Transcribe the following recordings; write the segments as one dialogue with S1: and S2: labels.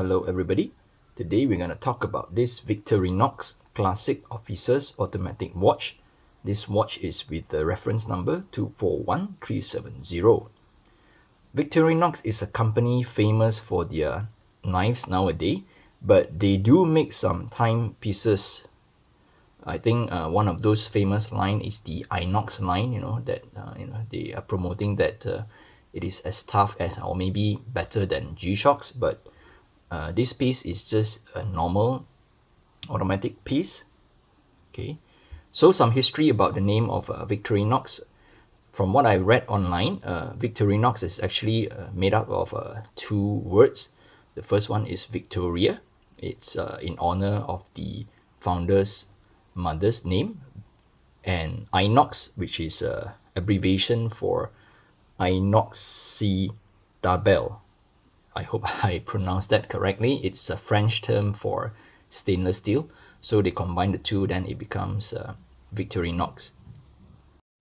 S1: Hello everybody. Today we're going to talk about this Victorinox Classic Officer's automatic watch. This watch is with the reference number 241370. Victorinox is a company famous for their knives nowadays, but they do make some timepieces. I think one of those famous line is the Inox line, that they are promoting that it is as tough as or maybe better than G-Shocks, but this piece is just a normal automatic piece. Okay, so some history about the name of Victorinox. From what I read online, Victorinox is actually made up of two words. The first one is Victoria. It's in honor of the founder's mother's name, and Inox, which is abbreviation for inoxidable. I hope I pronounced that correctly. It's a French term for stainless steel. So they combine the two, then it becomes Victorinox.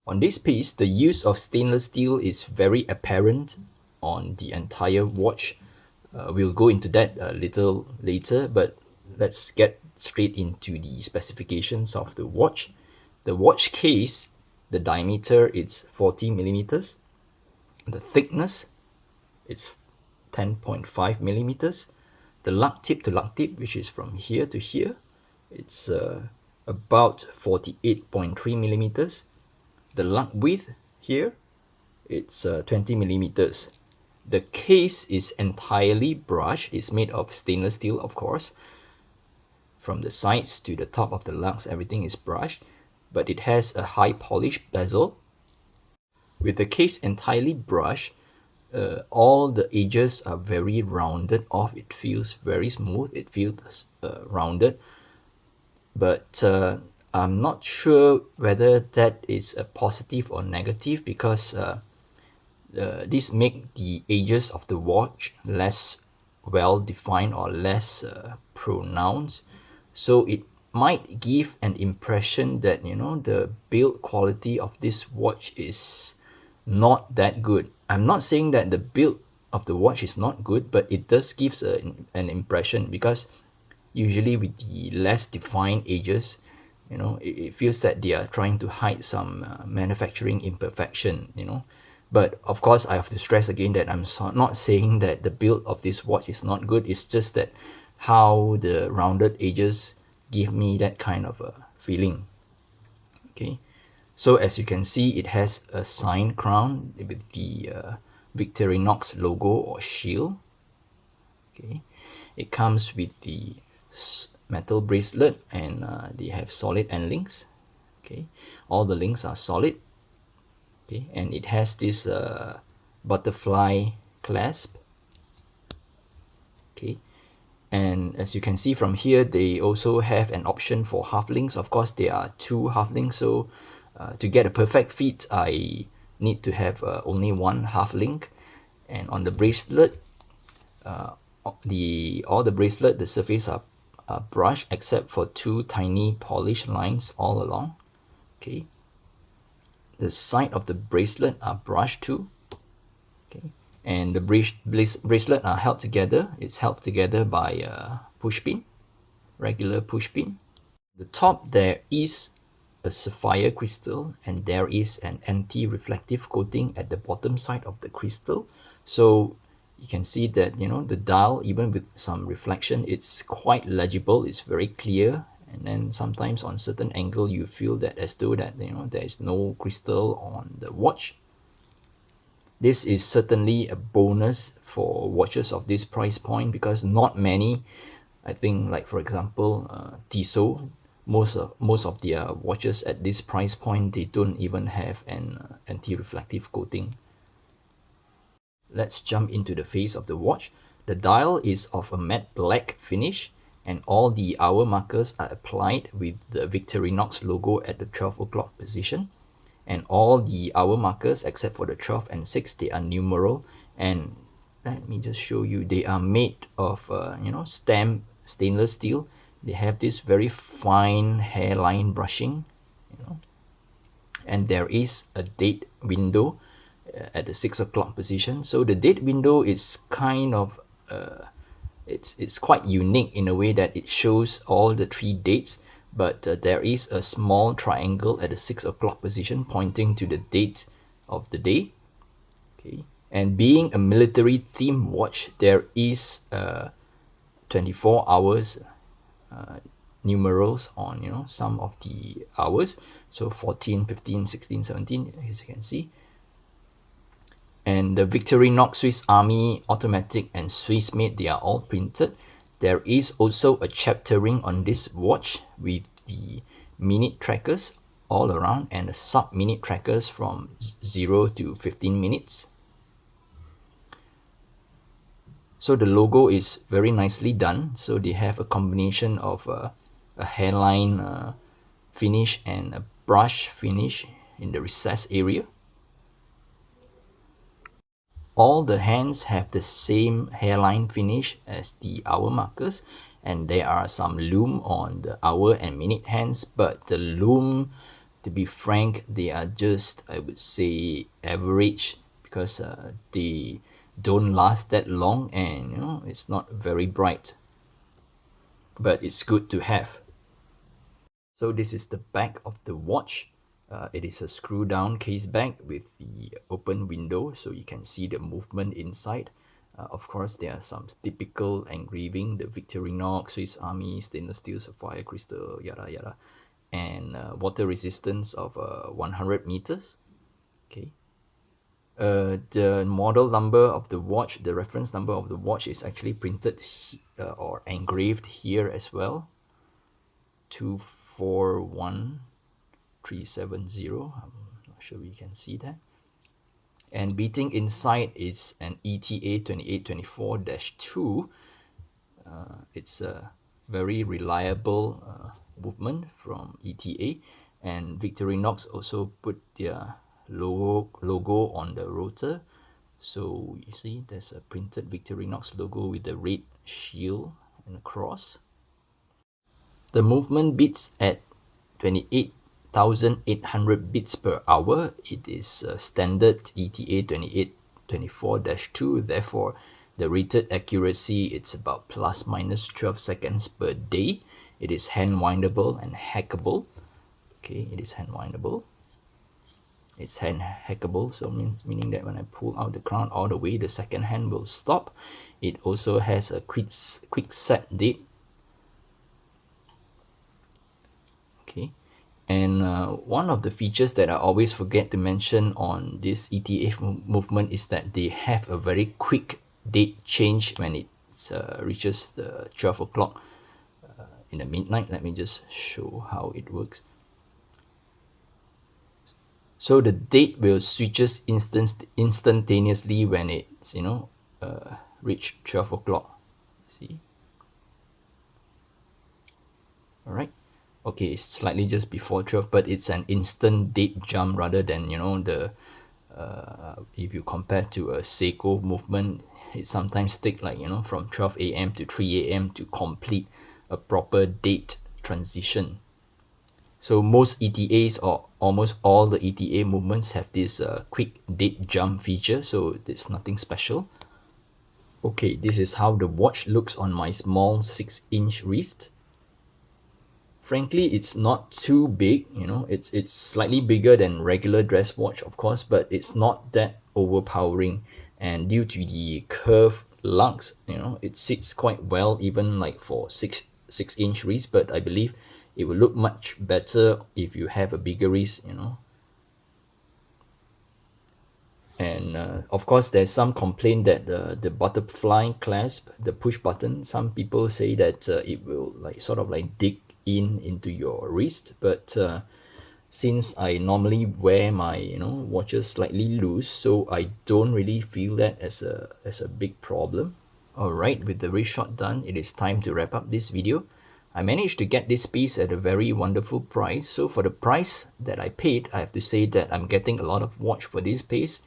S1: On this piece, the use of stainless steel is very apparent on the entire watch. We'll go into that a little later, but let's get straight into the specifications of the watch. The watch case, the diameter is 40 millimeters. The thickness, it's 10.5 millimeters. The lug tip to lug tip, which is from here to here, it's about 48.3 millimeters. The lug width here, it's 20 millimeters. The case is entirely brushed. It's made of stainless steel, of course. From the sides to the top of the lugs, everything is brushed, but it has a high polish bezel. With the case entirely brushed, all the edges are very rounded off. It feels very smooth. It feels rounded, but I'm not sure whether that is a positive or negative, because this make the edges of the watch less well defined or less pronounced, so it might give an impression that the build quality of this watch is not that good. I'm not saying that the build of the watch is not good, but it does gives an impression, because usually with the less defined edges, it feels that they are trying to hide some manufacturing imperfection. But of course, I have to stress again that I'm not saying that the build of this watch is not good. It's just that how the rounded edges give me that kind of a feeling. Okay. So as you can see, it has a sign crown with the Victorinox logo or shield. Okay, it comes with the metal bracelet, and they have solid end links. Okay, all the links are solid. Okay, and it has this butterfly clasp. Okay, and as you can see from here, they also have an option for half links. Of course, there are two half links, so to get a perfect fit, I need to have only one half link. And on the bracelet, all the bracelet, the surface are brushed except for two tiny polish lines all along. Okay, the side of the bracelet are brushed too. Okay, and the bracelet are held together. It's held together by a push pin, regular push pin. The top, there is a sapphire crystal, and there is an anti-reflective coating at the bottom side of the crystal. So you can see that the dial, even with some reflection, it's quite legible. It's very clear. And then sometimes on certain angle, you feel that as though that there is no crystal on the watch. This is certainly a bonus for watches of this price point, because not many, I think, like for example Tissot, most of their watches at this price point, they don't even have an anti-reflective coating. Let's jump into the face of the watch. The dial is of a matte black finish, and all the hour markers are applied with the Victorinox logo at the 12 o'clock position. And all the hour markers except for the 12 and 6, they are numeral. And let me just show you, they are made of stamped stainless steel. They have this very fine hairline brushing, and there is a date window at the 6 o'clock position. So the date window is kind of It's quite unique in a way that it shows all the three dates, but there is a small triangle at the 6 o'clock position pointing to the date of the day. Okay, and being a military themed watch, there is 24 hours numerals on some of the hours, so 14, 15, 16, 17, as you can see. And the Victorinox Swiss Army automatic and Swiss made, they are all printed. There is also a chaptering on this watch with the minute trackers all around and the sub minute trackers from 0 to 15 minutes. So the logo is very nicely done. So they have a combination of a hairline finish and a brush finish in the recess area. All the hands have the same hairline finish as the hour markers, and there are some lume on the hour and minute hands, but the lume, to be frank, they are just, I would say, average, because they don't last that long, and it's not very bright, but it's good to have. So this is the back of the watch. It is a screw down case back with the open window, so you can see the movement inside. Of course, there are some typical engraving, the Victorinox, Swiss Army, stainless steel, sapphire, crystal, yada yada, and water resistance of 100 meters. Okay. The model number of the watch, the reference number of the watch, is actually printed or engraved here as well. 241370. I'm not sure we can see that. And beating inside is an ETA 2824-2. It's a very reliable movement from ETA, and Victorinox also put their logo on the rotor. So you see there's a printed Victorinox logo with the red shield and a cross. The movement beats at 28,800 beats per hour. It is standard ETA 2824-2. Therefore, the rated accuracy, it's about plus minus 12 seconds per day. It is hand windable and hackable. Okay, it is hand windable. It's hand hackable, so meaning that when I pull out the crown all the way, the second hand will stop. It also has a quick set date. Okay, and one of the features that I always forget to mention on this ETA movement is that they have a very quick date change when it reaches the 12 o'clock in the midnight. Let me just show how it works. So the date will switches instantaneously when it's reach 12 o'clock. See? All right. Okay, it's slightly just before 12, but it's an instant date jump rather than the if you compare to a Seiko movement, it sometimes take like from 12 a.m. to 3 a.m. to complete a proper date transition. So most ETAs, or almost all the ETA movements, have this quick date jump feature, so it's nothing special. Okay, this is how the watch looks on my small 6-inch wrist. Frankly, it's not too big, it's slightly bigger than regular dress watch, of course, but it's not that overpowering. And due to the curved lugs, it sits quite well, even like for 6-inch wrist. But I believe it will look much better if you have a bigger wrist, And of course, there's some complaint that the butterfly clasp, the push button, some people say that it will like sort of like dig into your wrist. But since I normally wear my watches slightly loose, so I don't really feel that as a big problem. Alright, with the wrist shot done, it is time to wrap up this video. I managed to get this piece at a very wonderful price. So for the price that I paid, I have to say that I'm getting a lot of watch for this piece.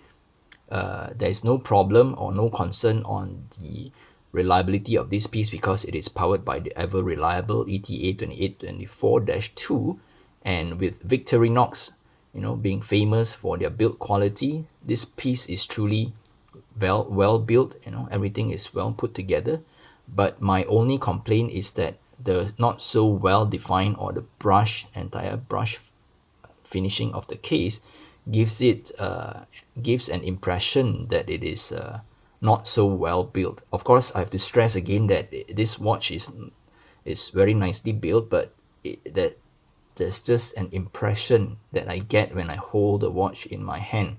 S1: There is no problem or no concern on the reliability of this piece, because it is powered by the ever reliable ETA 2824-2, and with Victorinox being famous for their build quality, this piece is truly well built. Everything is well put together. But my only complaint is that the not so well defined, or the entire brush finishing of the case gives an impression that it is not so well built. Of course, I have to stress again that this watch is very nicely built, but that there's just an impression that I get when I hold the watch in my hand.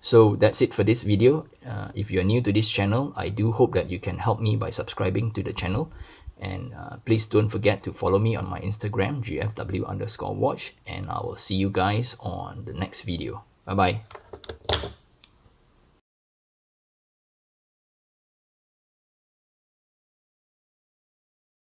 S1: So that's it for this video. If you're new to this channel, I do hope that you can help me by subscribing to the channel. And please don't forget to follow me on my Instagram, gfw_watch, and I will see you guys on the next video. Bye bye.